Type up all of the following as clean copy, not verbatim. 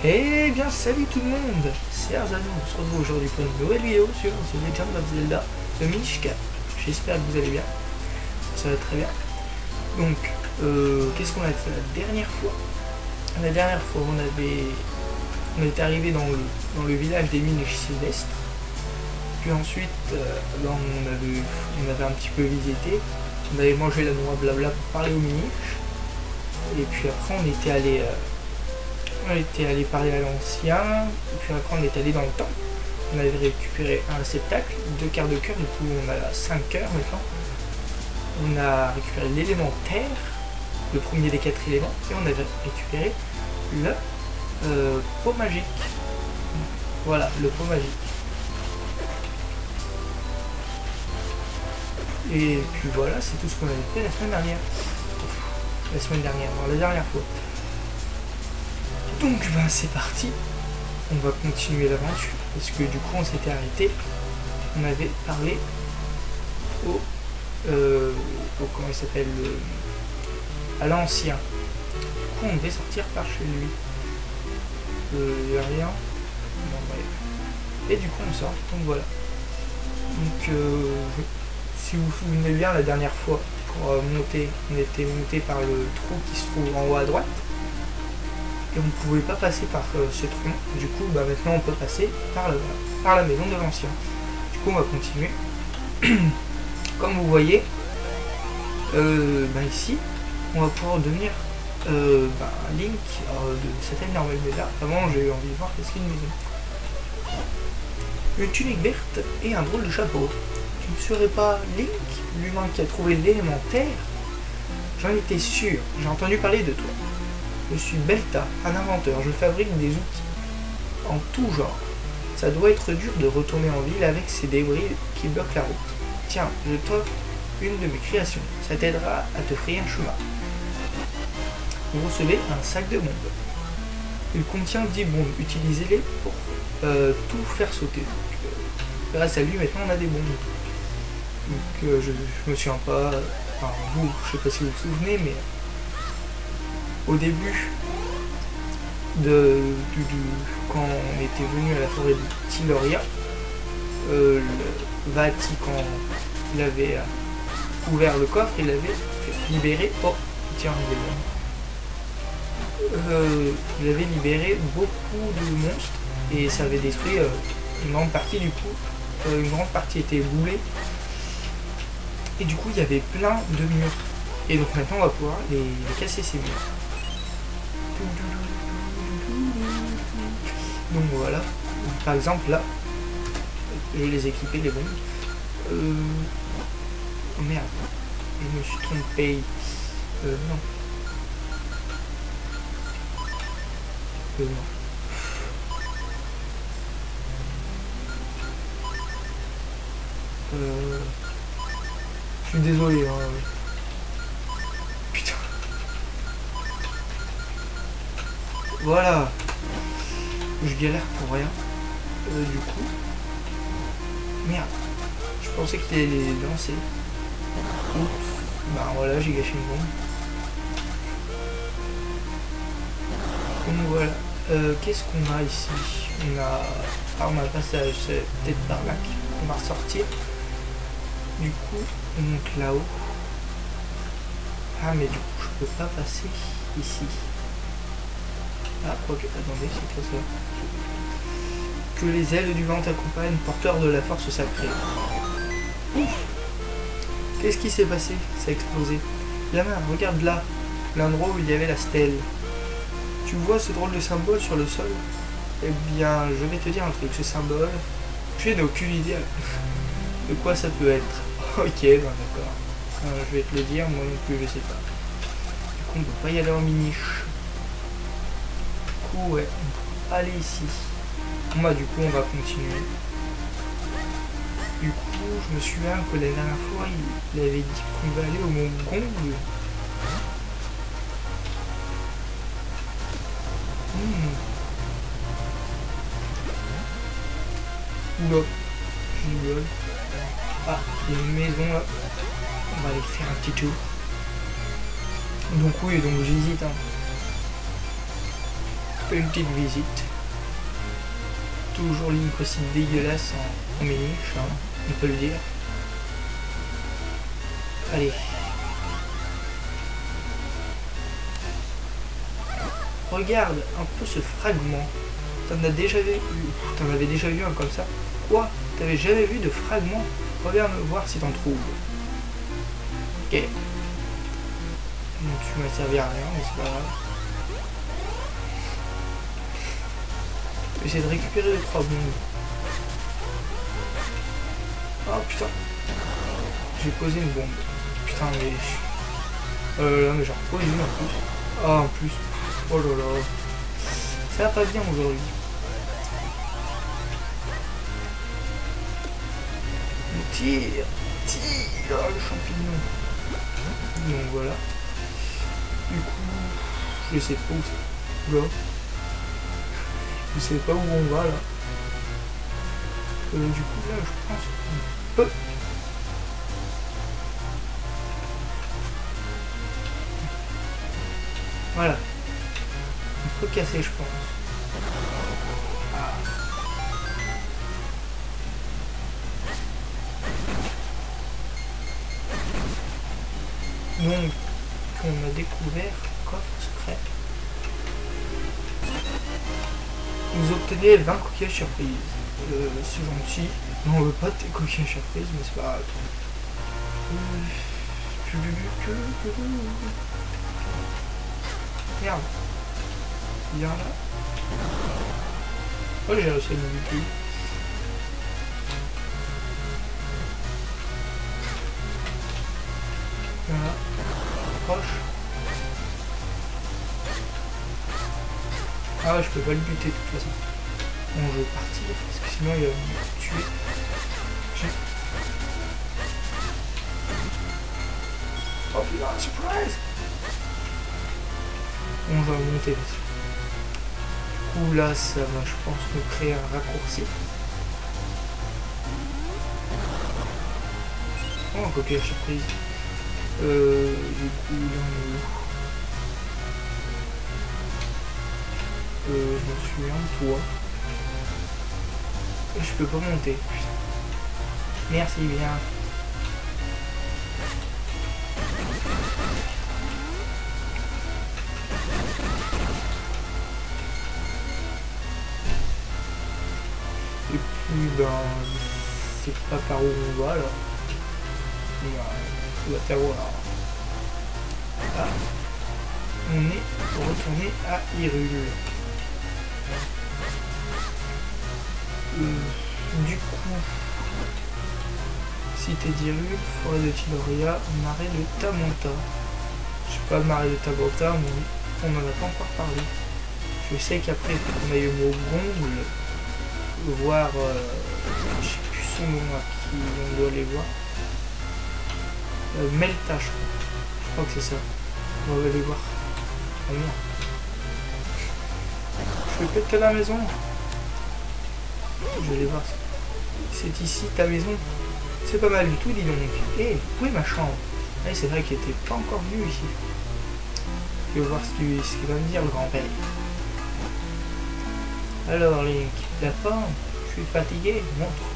Eh bien salut tout le monde, c'est Arzano, on se retrouve aujourd'hui pour une nouvelle vidéo sur The Legend of Zelda The Minish Cap. J'espère que vous allez bien, ça va très bien. Donc, qu'est-ce qu'on a fait la dernière fois? La dernière fois on était arrivé dans le village des Minish Célestes. Puis ensuite, on avait un petit peu visité, on avait mangé la noix blabla pour parler aux Minish. Et puis après on était allé parler à l'ancien, et puis après on est allé dans le temple. On avait récupéré un réceptacle, 2 quarts de cœur, du coup on a 5 cœurs maintenant. On a récupéré l'élémentaire, le premier des 4 éléments, et on avait récupéré le pot magique. Voilà, le pot magique. Et puis voilà, c'est tout ce qu'on avait fait la semaine dernière. La dernière fois. Donc ben c'est parti, on va continuer l'aventure, parce que du coup on s'était arrêté, on avait parlé au comment il s'appelle, à l'ancien. Du coup on devait sortir par chez lui. Il n'y a rien. Non, bref. Et du coup on sort, donc voilà. Donc si vous vous souvenez bien, la dernière fois, pour monter, on était monté par le trou qui se trouve en haut à droite. Et on ne pouvait pas passer par ce trou. Du coup, bah, maintenant on peut passer par la maison de l'ancien. Du coup, on va continuer. Comme vous voyez, ici, on va pouvoir devenir Link de cette énorme maison. Avant, j'ai eu envie de voir qu'est-ce qu'une maison. Une tunique verte et un drôle de chapeau. Tu ne serais pas Link, l'humain qui a trouvé l'élémentaire? J'en étais sûr, j'ai entendu parler de toi. Je suis Belta, un inventeur, je fabrique des outils en tout genre. Ça doit être dur de retourner en ville avec ces débris qui bloquent la route. Tiens, je t'offre une de mes créations, ça t'aidera à te frayer un chemin. Vous recevez un sac de bombes. Il contient 10 bombes, utilisez-les pour tout faire sauter. Donc, grâce à lui, maintenant on a des bombes. Donc je me souviens pas, enfin vous, je sais pas si vous vous souvenez, mais au début quand on était venu à la forêt de Tiloria, Vati, quand il avait ouvert le coffre, il avait libéré, il avait libéré beaucoup de monstres et ça avait détruit une grande partie du coup. Une grande partie était boulée et du coup il y avait plein de murs. Et donc maintenant on va pouvoir les casser ces murs. Donc voilà, par exemple là, je vais les équiper les bombes. Oh merde, je me suis trompé. Non. Non. Je suis désolé. Hein. Putain. Voilà. Je galère pour rien. Du coup. Merde. Je pensais qu'il allait les lancer. Oups. Bah voilà, j'ai gâché une bombe. Donc voilà. Qu'est-ce qu'on a ici? On a un passage, c'est peut-être par là qu'on va ressortir. Du coup, on monte là-haut. Ah mais du coup, je peux pas passer ici. Ah, quoique, attendez, c'est quoi ça? Que les ailes du vent t'accompagnent, porteur de la force sacrée. Ouf! Qu'est-ce qui s'est passé? Ça a explosé. Gamin, regarde là, l'endroit où il y avait la stèle. Tu vois ce drôle de symbole sur le sol? Eh bien, je vais te dire un truc, ce symbole, je n'ai aucune idée de quoi ça peut être. Ok, ben d'accord. Je vais te le dire, moi non plus, je sais pas. Du coup, on peut pas y aller en miniche. Du coup, ouais, on peut aller ici. Bon, bah, du coup, on va continuer. Du coup, je me souviens que la dernière fois, il avait dit qu'on va aller au Mont Gong. Oula, je rigole. Ah, il y a une maison là. On va aller faire un petit tour. Donc oui, donc j'hésite. Hein. fais une petite visite. Toujours Link aussi dégueulasse en méniche, hein, on peut le dire. Allez. Regarde un peu ce fragment. T'en avais déjà vu un comme ça? Quoi? T'avais jamais vu de fragment? Regarde voir si t'en trouves. Ok. Bon, tu m'as servi à rien, mais c'est pas grave. Je vais essayer de récupérer les 3 bombes. Oh putain. J'ai posé une bombe. Putain mais... là mais j'en repose une en plus. Ah en plus. Oh là là. Ça va pas bien aujourd'hui. Tire. Tire le champignon. Donc voilà. Du coup, je sais pas où c'est. Là. Je sais pas où on va là. Du coup là je pense qu'on peut. Voilà. On peut casser je pense. Ah. Donc on a découvert coffre secret. Vous obtenez 20 coquillages surprises. C'est gentil. Non, on veut pas tes coquillages surprises, mais c'est pas grave. Merde. Viens là. Oh, j'ai réussi à me buter. Voilà. Proche. Ah ouais, je peux pas le buter de toute façon. Bon, je vais partir parce que sinon il va me tuer. Oh putain, surprise! Bon, je vais monter dessus. Du coup, là, ça va, je pense, me créer un raccourci. Oh, un coquillage surprise. Du coup, là, on est où? Je me souviens de toi. Et je peux pas monter. Merci bien. Et puis ben c'est pas par où on va là. On va faire voir. Ah. On est retourné à Hyrule. Du coup, cité d'Hyrule, forêt de Tiloria, marais de Tamanta. Je sais pas le marais de Tamanta, mais on n'en a pas encore parlé. Je sais qu'après, il faut qu'on aille au mot Gongle, voir, je sais plus son nom à qui on doit aller voir. Melta, je crois que c'est ça. On va aller voir. Oh non. Je vais péter la maison. Je vais aller voir. C'est ici ta maison. C'est pas mal du tout, dis donc. Et où est ma chambre? Ah, c'est vrai qu'il était pas encore venu ici. Je vais voir ce qu'il va me dire le grand-père. Alors Link, la forme, je suis fatigué, montre.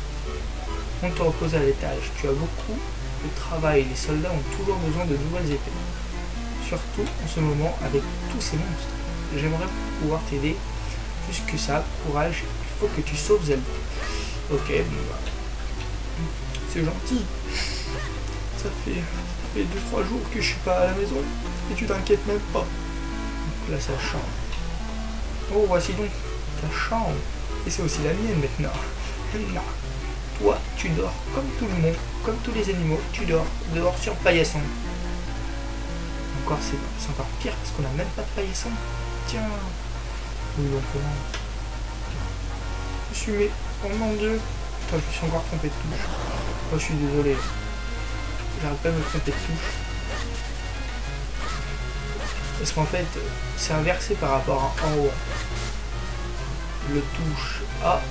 On te repose à l'étage. Tu as beaucoup de travail. Les soldats ont toujours besoin de nouvelles épées. Surtout en ce moment avec tous ces monstres. J'aimerais pouvoir t'aider. Plus que ça, courage, il faut que tu sauves Zelda. Ok, bon bah. C'est gentil. Ça fait 2-3 jours que je suis pas à la maison. Et tu t'inquiètes même pas. Donc là, sa chambre. Oh, voici donc ta chambre. Et c'est aussi la mienne maintenant. Non. Toi, tu dors comme tout le monde, comme tous les animaux. Tu dors dehors sur paillasson. Encore, c'est encore pire parce qu'on n'a même pas de paillasson. Tiens. Oui, donc je suis mais... Oh mon dieu. Putain, je me suis encore trompé de touche. Oh, je suis désolé. J'arrête pas de me tromper de touche. Parce qu'en fait, c'est inversé par rapport à en haut. Le touche A,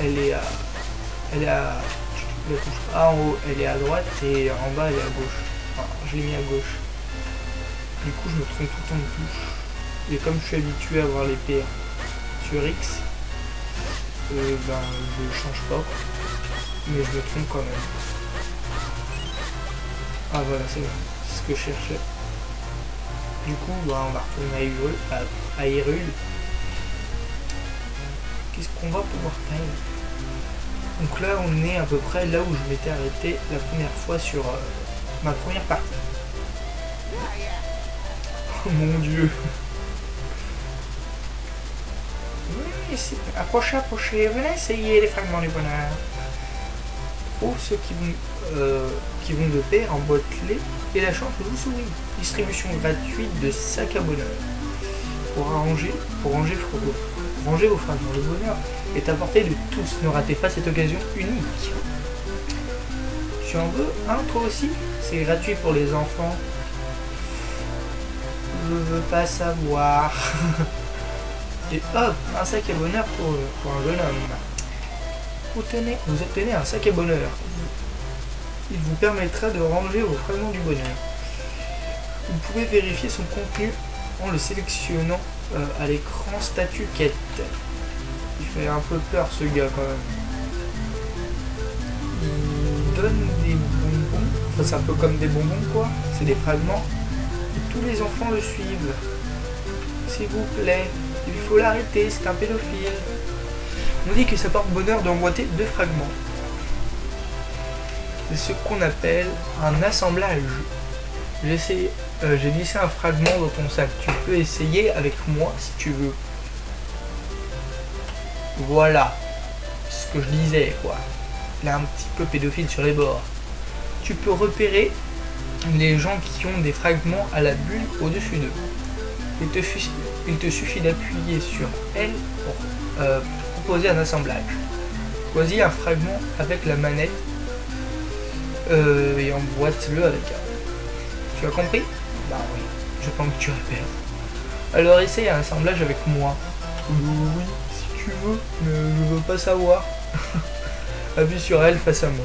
elle est à... La touche A en haut, elle est à droite et en bas, elle est à gauche. Enfin, je l'ai mis à gauche. Du coup, je me trompe tout le temps de touche. Et comme je suis habitué à voir les PR sur X, ben je change pas, mais je me trompe quand même. Ah voilà, c'est bon, c'est ce que je cherchais. Du coup, ben, on va retourner à Hyrule. Qu'est-ce qu'on va pouvoir faire? Donc là, on est à peu près là où je m'étais arrêté la première fois sur ma première partie. Oh mon dieu! Oui, approchez, approchez, venez essayer les fragments du bonheur. Pour ceux qui vont de pair en boîte clé et la chance vous sourit. Distribution gratuite de sacs à bonheur. Pour ranger vos fragments. Le bonheur est à portée de tous. Ne ratez pas cette occasion unique. Tu en veux un toi aussi? C'est gratuit pour les enfants. Je veux pas savoir. Et hop, un sac à bonheur pour un jeune homme. Vous obtenez un sac à bonheur. Il vous permettra de ranger vos fragments du bonheur. Vous pouvez vérifier son contenu en le sélectionnant à l'écran statut quête. Il fait un peu peur ce gars quand même. Il donne des bonbons. Enfin, c'est un peu comme des bonbons quoi. C'est des fragments. Et tous les enfants le suivent. S'il vous plaît, il faut l'arrêter, c'est un pédophile. On dit que ça porte bonheur d'emboîter 2 fragments. C'est ce qu'on appelle un assemblage. J'ai glissé un fragment dans ton sac. Tu peux essayer avec moi si tu veux. Voilà. Ce que je disais, quoi. Il est un petit peu pédophile sur les bords. Tu peux repérer les gens qui ont des fragments à la bulle au-dessus d'eux. Il te suffit d'appuyer sur L pour proposer un assemblage. Choisis un fragment avec la manette et emboîte-le avec un. Tu as compris? Bah oui, je pense que tu répètes. Alors essaye un assemblage avec moi. Oui, si tu veux, mais je veux pas savoir. Appuie sur L face à moi.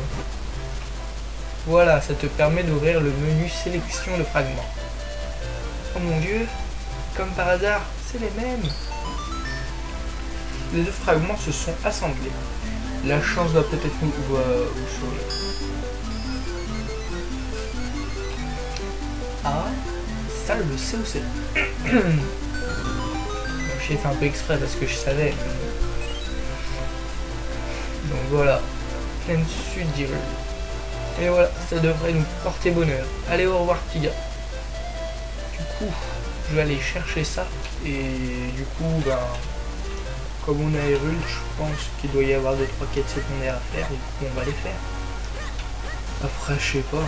Voilà, ça te permet d'ouvrir le menu sélection de fragments. Oh mon dieu, comme par hasard, c'est les mêmes. Les 2 fragments se sont assemblés. La chance va peut-être vous sourire. Ah, ça je sais où c'est. J'ai fait un peu exprès parce que je savais. Donc voilà, pleine sud d'Hyrule. Et voilà, ça devrait nous porter bonheur. Allez, au revoir petit gars. Du coup, je vais aller chercher ça. Et du coup, ben, comme on est à Hyrule, je pense qu'il doit y avoir 2-3 quêtes secondaires à faire. Du coup, on va les faire. Après, je sais pas.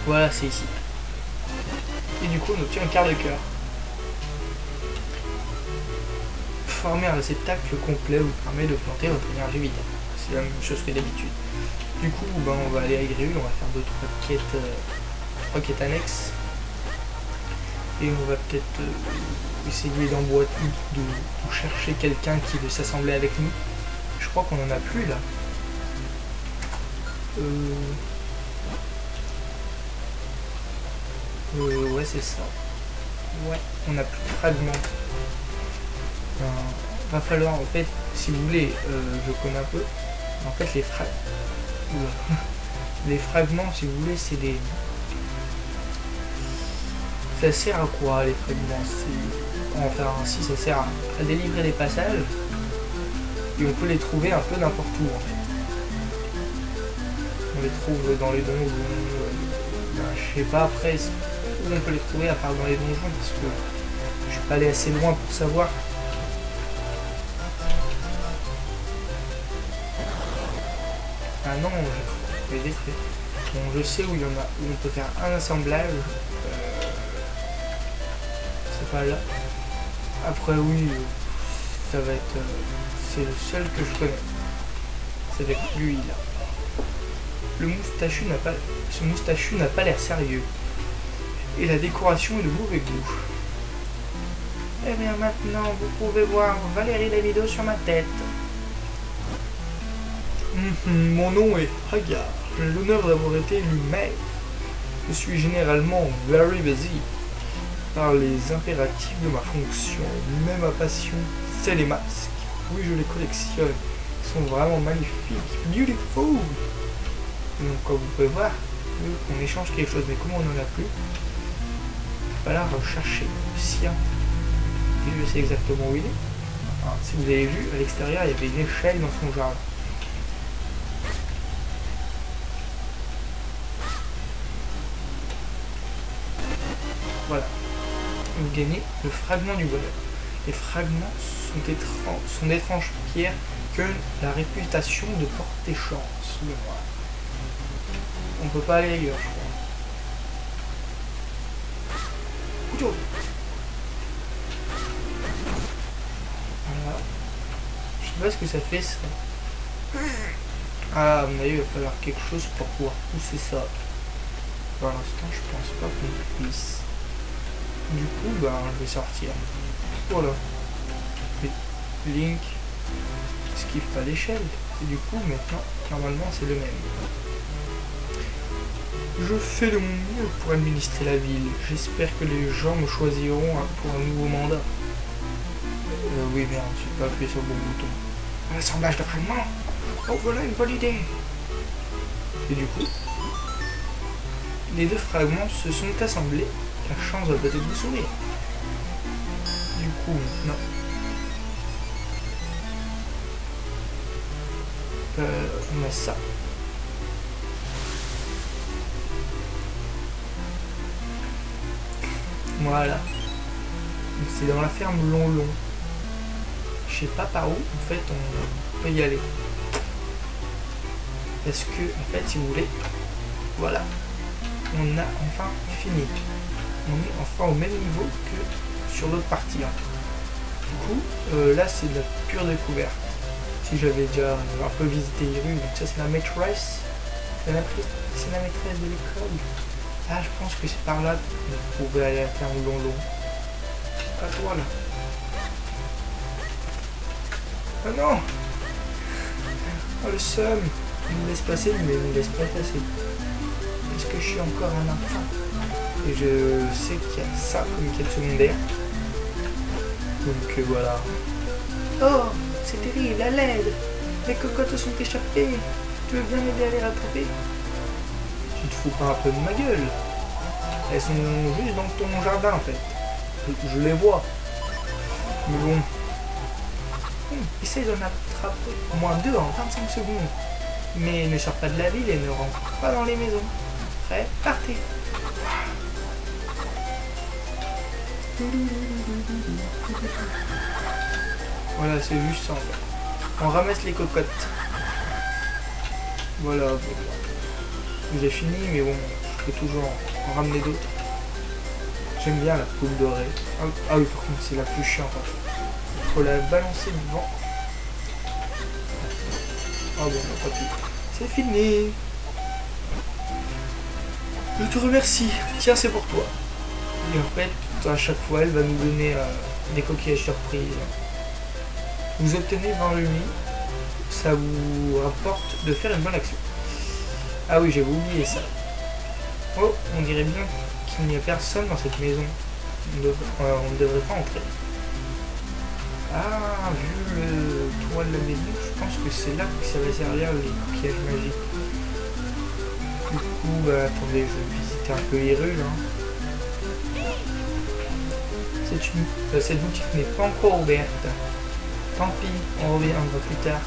Voilà, c'est ici. Et du coup, on obtient un quart de cœur. Former un réceptacle complet vous permet de planter votre énergie vitale. C'est la même chose que d'habitude. Du coup, ben, on va aller à Hyrule, on va faire 2-3 quêtes annexes. Et on va peut-être essayer d'emboîter, de chercher quelqu'un qui veut s'assembler avec nous. Je crois qu'on en a plus là. Ouais, c'est ça. Ouais, on n'a plus de fragments. Va falloir, en fait, si vous voulez, je connais un peu. En fait, les fragments, si vous voulez, c'est des... Ça sert à quoi, les fragments? Enfin, si, ça sert à délivrer des passages. Et on peut les trouver un peu n'importe où, en fait. On les trouve dans les donjons. Je sais pas après où on peut les trouver à part dans les donjons, parce que je suis pas allé assez loin pour savoir. Ah non, je vais détruire. Bon, je sais où il y en a, où on peut faire un assemblage. C'est pas là. Après oui, ça va être... c'est le seul que je connais. C'est avec lui là. Le moustachu n'a pas... Ce moustachu n'a pas l'air sérieux. Et la décoration est de mauvais goût. Eh bien maintenant, vous pouvez voir Valérie Davido sur ma tête. Mon nom est Hagar. J'ai l'honneur d'avoir été élu maire. Je suis généralement very busy. par les impératifs de ma fonction. Mais ma passion, c'est les masques. Oui, je les collectionne. Ils sont vraiment magnifiques. Beautiful. Donc, comme vous pouvez voir, on échange quelque chose. Mais comme on n'en a plus, il va falloir rechercher le sien. Et je sais exactement où il est. Enfin, si vous avez vu, à l'extérieur, il y avait une échelle dans son jardin. Voilà. Vous gagnez le fragment du bonheur. Les fragments sont d'étranges pierres que la réputation de porter chance. On peut pas aller ailleurs, je crois. Voilà. Je sais pas ce que ça fait ça. Ah, à mon avis, il va falloir quelque chose pour pouvoir pousser ça. Pour l'instant, je pense pas qu'on puisse. Du coup, ben, je vais sortir. Voilà. Et Link esquive pas l'échelle. Et du coup, maintenant, normalement, c'est le même. Je fais de mon mieux pour administrer la ville. J'espère que les gens me choisiront pour un nouveau mandat. Oui, merde, j'ai pas appuyé sur le bon bouton. Un assemblage de fragments. Oh, voilà une bonne idée. Et du coup, les deux fragments se sont assemblés. La chance va peut-être vous sourire. Du coup, maintenant, on a ça. Voilà. C'est dans la ferme Long. Je sais pas par où, en fait, on peut y aller. Parce que, en fait, si vous voulez, voilà. On a enfin fini. On est enfin au même niveau que sur l'autre partie. Hein. Du coup, là, c'est de la pure découverte. Si j'avais déjà un peu visité Hyrule, donc ça, c'est la maîtresse. C'est la maîtresse de l'école. Ah, je pense que c'est par là qu'on pouvait aller à la ferme Long. Ah, voilà. Ah non! Oh, le seum! Il me laisse passer, mais il me laisse pas passer. Est-ce que je suis encore un enfant? Et je sais qu'il y a ça comme quête secondaire. Donc voilà. Oh, c'est terrible, à l'aide! Les cocottes sont échappées! Tu veux bien m'aider à les rattraper? Tu te fous pas un peu de ma gueule? Elles sont juste dans ton jardin en fait. Je les vois. Mais bon. Essaye d'en attraper au moins 2 en 25 secondes. Mais ne sors pas de la ville et ne rentre pas dans les maisons. Prêt? Partez! Voilà, c'est juste ça. On ramasse les cocottes. Voilà. J'ai fini, mais bon, je peux toujours en ramener d'autres. J'aime bien la poule dorée. Ah oui, par contre, c'est la plus chiante. Il faut la balancer devant. Ah bon, pas plus. C'est fini. Je te remercie. Tiens, c'est pour toi. Et en fait, à chaque fois, elle va nous donner des coquillages surprises. Vous obtenez 20 rubis. Ça vous rapporte de faire une bonne action. Ah oui, j'avais oublié ça. Oh, on dirait bien qu'il n'y a personne dans cette maison. On ne devrait pas entrer. Ah, vu le toit de la maison, je pense que c'est là que ça va servir les coquillages magiques. Du coup, bah, attendez, je vais visiter un peu Hyrule. Hein. Cette boutique n'est pas encore ouverte. Tant pis, on reviendra plus tard.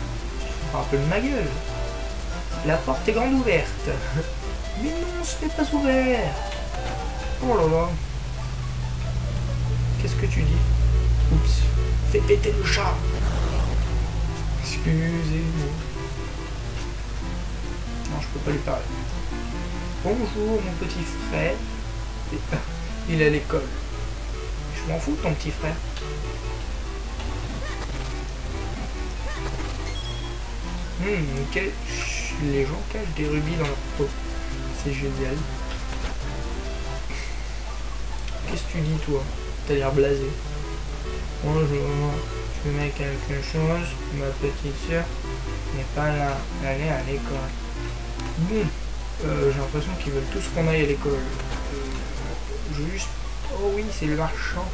Un peu de ma gueule. La porte est grande ouverte. Mais non, ce n'est pas ouvert. Oh là là. Qu'est-ce que tu dis? Oups. Fais péter le chat. Excusez-moi. Non, je peux pas lui parler. Bonjour, mon petit frère. Il est à l'école. Je m'en fous de ton petit frère. Les gens cachent des rubis dans leur peau. C'est génial. Qu'est-ce que tu dis, toi? T'as l'air blasé. Bonjour, je vais mettre quelque chose. Ma petite soeur n'est pas là. Elle est à l'école. Bon, j'ai l'impression qu'ils veulent tous qu'on aille à l'école. Juste Oh oui, c'est le marchand.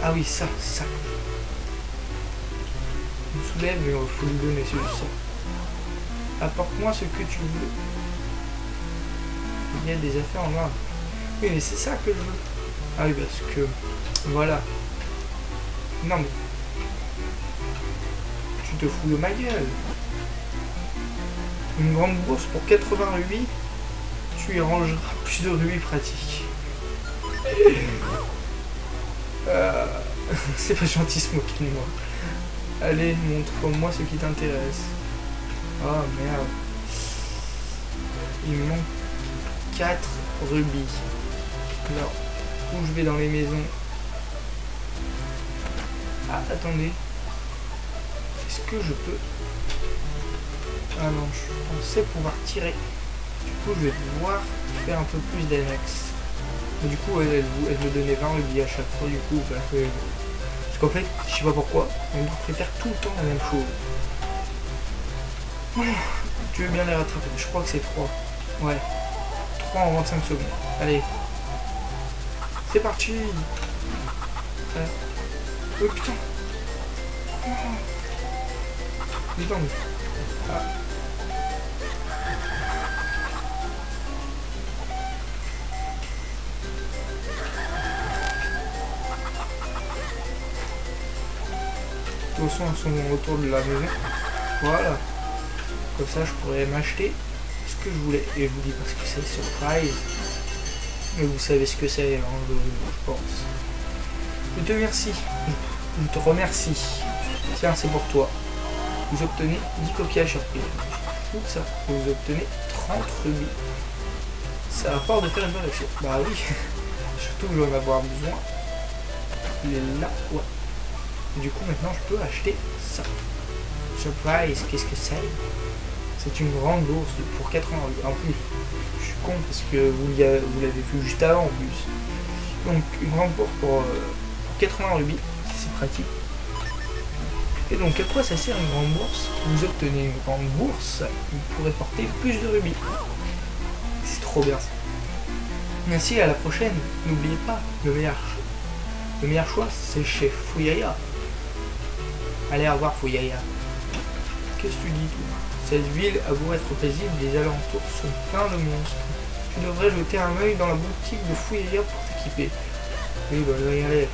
Ah oui, ça. Je me soulève, mais il faut lui donner celui-ci. Apporte-moi ce que tu veux. Il y a des affaires en marbre. Oui, mais c'est ça que je veux. Ah oui, parce que... Voilà. Non, mais... Tu te fous de ma gueule. Une grande bourse pour 80 rubis. Tu y rangeras plus de rubis pratiques. C'est pas gentil se moquer de moi. Allez, montre-moi ce qui t'intéresse. Oh merde. Il me manque 4 rubis. Alors, où je vais dans les maisons. Ah, attendez. Est-ce que je peux... Ah non, je pensais pouvoir tirer. Du coup, je vais devoir faire un peu plus d'annexes. Mais du coup, elle me donnait 20 rubis à chaque fois. Du coup, bah, parce qu'en fait, je sais pas pourquoi, on préfère tout le temps la même chose. Tu veux bien les rattraper? Je crois que c'est 3. Ouais. 3 en 25 secondes. Allez. C'est parti. Ouais. Oh putain. Putain. Ah. De toute façon, elles sont autour de la maison. Voilà. Comme ça, je pourrais m'acheter ce que je voulais. Et je vous dis parce que c'est surprise. Mais vous savez ce que c'est, hein, je pense. Je te remercie. Je te remercie. Tiens, c'est pour toi. Vous obtenez 10 coquillages surprises. Tout ça. Vous obtenez 30 rubis. Ça rapporte de faire une bonne action. Bah oui. Surtout que je vais en avoir besoin. Il est là. Ouais. Du coup, maintenant, je peux acheter ça. Surprise, qu'est-ce que c'est? C'est une grande bourse pour 80 rubis. En plus, je suis con parce que vous l'avez vu juste avant en plus. Donc, une grande bourse pour 80 rubis, c'est pratique. Et donc, à quoi ça sert une grande bourse? Vous obtenez une grande bourse, vous pourrez porter plus de rubis. C'est trop bien ça. Merci, à la prochaine. N'oubliez pas, le meilleur choix, c'est chez Fuyaya. Allez, au revoir Fuyaya. Qu'est-ce que tu dis toi? Cette ville avoue être paisible, les alentours sont pleins de monstres. Tu devrais jeter un œil dans la boutique de Fuyaya pour t'équiper. Oui, bah je vais y aller.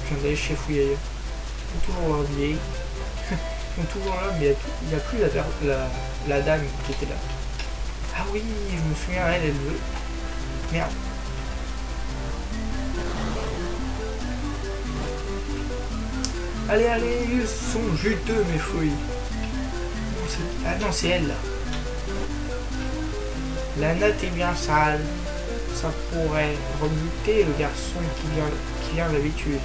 Je viens d'aller chez Fuyaya. Ils sont toujours là, vieilles. Ils sont toujours là, mais il n'y a plus la dame qui était là. Ah oui, je me souviens, elle veut. Merde. Allez, allez, ils sont juteux mes fruits. Ah non, c'est elle là. La natte est bien sale. Ça pourrait rebuter le garçon qui vient d'habitude.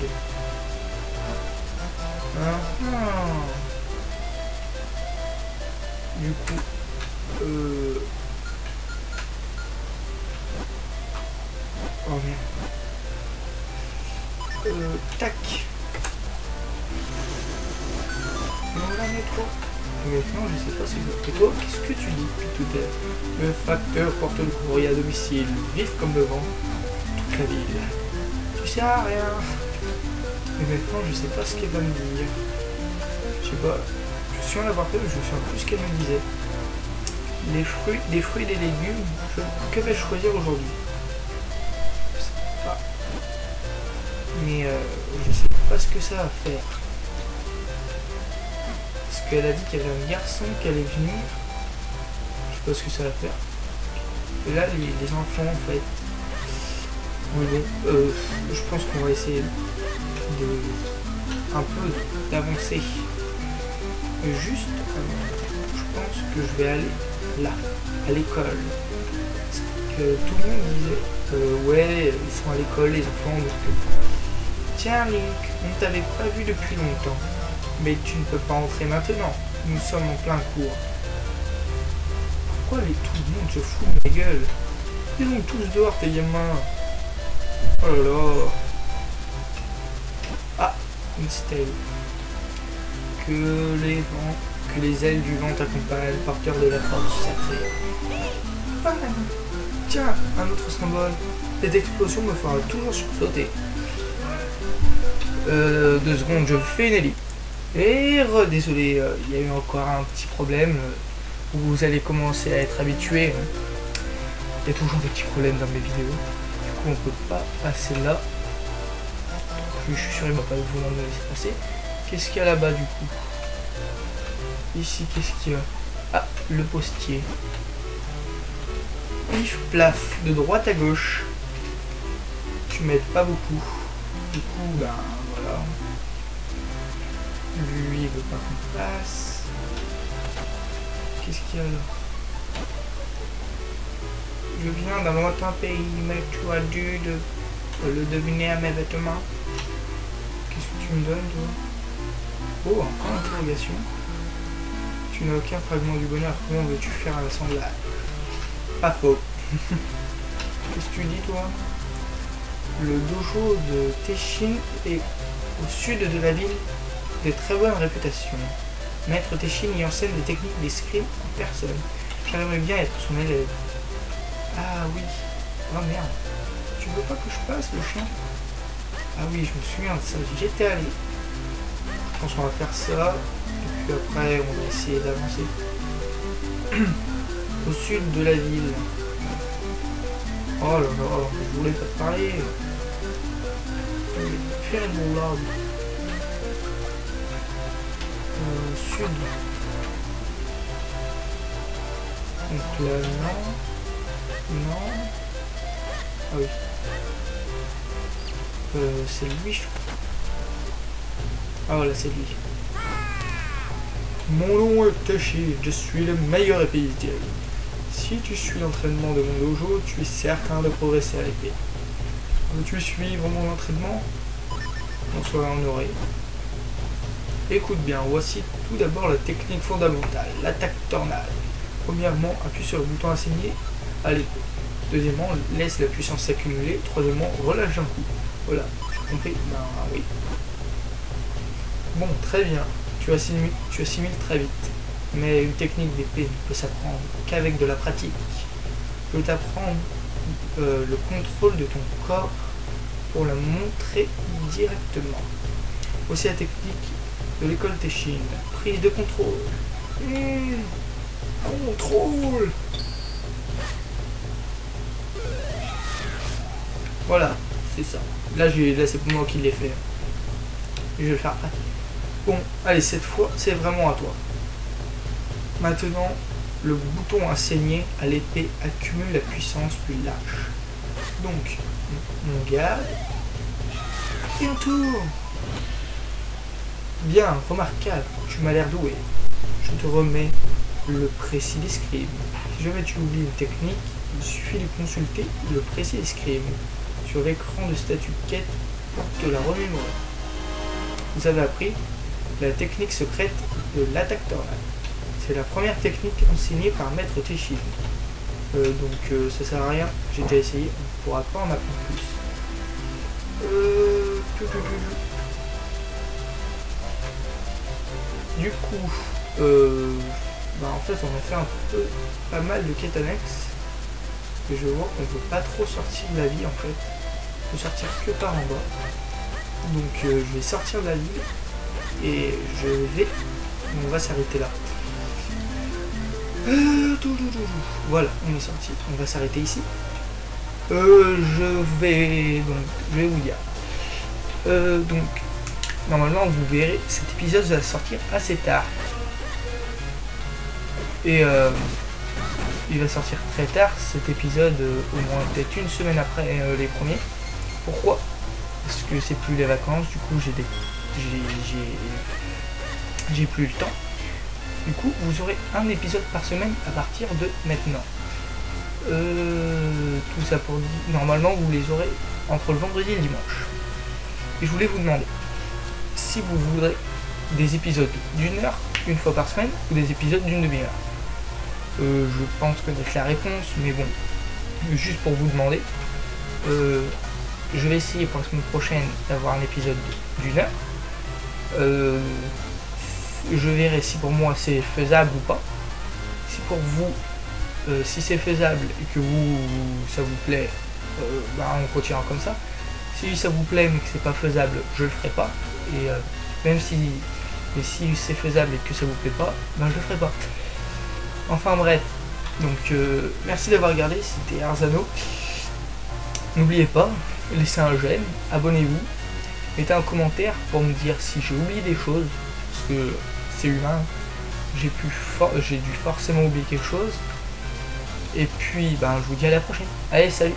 Du coup, oh merde. Tac. Non, là, métro. Maintenant, je sais pas si je... Et toi, qu'est-ce que tu dis depuis tout à l'heure? Le facteur porte le courrier à domicile, vif comme le vent, toute la ville. Tu sais à rien. Et maintenant, je sais pas ce qu'elle va me dire. Je sais pas. Je suis en laboratoire, mais je sais plus ce qu'elle me disait. Les fruits et les légumes, que vais-je choisir aujourd'hui? Je sais pas. Mais je sais pas ce que ça va faire. Elle a dit qu'il y avait un garçon qui allait venir. Je sais pas ce que ça va faire. Et là, les enfants, en fait. Mais bon, je pense qu'on va essayer un peu d'avancer. Juste, je pense que je vais aller là, à l'école. Parce que tout le monde disait, ouais, ils sont à l'école, les enfants. Donc, tiens, Link, on ne t'avait pas vu depuis longtemps. Mais tu ne peux pas entrer maintenant, nous sommes en plein cours. Pourquoi tout le monde se fout de ma gueule? Ils sont tous dehors tes gamins. Oh là là. Ah, une stèle. Que les ailes du vent t'accompagnent, porteur de la force sacrée. Ah, tiens, un autre symbole. Cette explosion me fera toujours sursauter. 2 secondes, je fais une hélice. Et désolé, il y a eu encore un petit problème. Vous allez commencer à être habitué. Il y a toujours des petits problèmes dans mes vidéos. Du coup, on peut pas passer là. Je suis sûr qu'il va pas vouloir me laisser passer. Qu'est-ce qu'il y a là-bas du coup? Ici, qu'est-ce qu'il y a? Ah, le postier. Pif, plaf, de droite à gauche. Tu m'aides pas beaucoup. Du coup, ben voilà. Lui, il veut pas qu'on passe. Qu'est-ce qu'il y a là? Je viens d'un lointain pays, mais tu as dû le deviner à mes vêtements. Qu'est-ce que tu me donnes, toi? Oh, encore une interrogation. Tu n'as aucun fragment du bonheur. Comment veux-tu faire un assemblage? Pas faux. Qu'est-ce que tu dis, toi? Le dojo de Teshin est au sud de la ville de très bonne réputation. Maître Teshin y enseigne des techniques d'escrime en personne. J'aimerais bien être son élève. Ah oui. Oh merde. Tu veux pas que je passe, le chien? Ah oui, je me souviens de ça. J'étais allé. Je pense qu'on va faire ça. Et puis après, on va essayer d'avancer. Au sud de la ville. Oh là là, je voulais pas te parler. Faire une boulade. Sud. Donc là, non. Non. Ah oui. C'est lui, je crois. Ah voilà, c'est lui. Mon nom est Tashi, je suis le meilleur épéiste. Si tu suis l'entraînement de mon dojo, tu es certain de progresser à l'épée. Veux-tu suivre mon entraînement? On soit honoré. Écoute bien, voici tout d'abord la technique fondamentale, l'attaque tornade. Premièrement, appuie sur le bouton assigné à l'épée. Deuxièmement, laisse la puissance s'accumuler. Troisièmement, relâche un coup. Voilà, j'ai compris? Ben oui. Bon, très bien. Tu assimiles très vite. Mais une technique d'épée ne peut s'apprendre qu'avec de la pratique. Je peux t'apprendre le contrôle de ton corps pour la montrer directement. Voici la technique de l'école Teshin. Prise de contrôle. Contrôle. Voilà, c'est ça. Là c'est pour moi qui l'ai fait. Je vais le faire après. Bon, allez, cette fois, c'est vraiment à toi. Maintenant, le bouton à saigner à l'épée accumule la puissance plus lâche. Donc, on garde. Et on tourne. Bien, remarquable, tu m'as l'air doué. Je te remets le précis d'escrime. Si jamais tu oublies une technique, il suffit de consulter le précis d'escrime sur l'écran de statut quête pour te la remémorer. Vous avez appris la technique secrète de l'attaque tornade. C'est la première technique enseignée par Maître Teshin. Donc ça sert à rien, j'ai déjà essayé, on ne pourra pas en apprendre plus. Du coup, en fait on a fait un peu pas mal de quêtes annexes. Et je vois qu'on ne peut pas trop sortir de la ville en fait. On peut sortir que par en bas. Donc je vais sortir de la ville et on va s'arrêter là. Voilà, on est sorti. On va s'arrêter ici. Je vais vous dire. Donc, normalement, vous verrez, cet épisode va sortir assez tard. Et il va sortir très tard, cet épisode, au moins peut-être une semaine après les premiers. Pourquoi? Parce que c'est plus les vacances, du coup j'ai plus le temps. Du coup, vous aurez un épisode par semaine à partir de maintenant. Tout ça pour dire, normalement vous les aurez entre le vendredi et le dimanche. Et je voulais vous demander si vous voudrez des épisodes d'1 heure, une fois par semaine, ou des épisodes d'une demi-heure. Je pense connaître la réponse, mais bon, juste pour vous demander, je vais essayer pour la semaine prochaine d'avoir un épisode d'1 heure. Je verrai si pour moi c'est faisable ou pas. Si pour vous, si c'est faisable et que ça vous plaît, on continuera comme ça. Si ça vous plaît mais que c'est pas faisable, je le ferai pas. Et même si, mais si c'est faisable et que ça vous plaît pas, je le ferai pas. Enfin bref, donc merci d'avoir regardé, c'était Arzano. N'oubliez pas, laissez un j'aime, abonnez-vous, mettez un commentaire pour me dire si j'ai oublié des choses, parce que c'est humain, j'ai dû forcément oublier quelque chose. Et puis je vous dis à la prochaine. Allez, salut!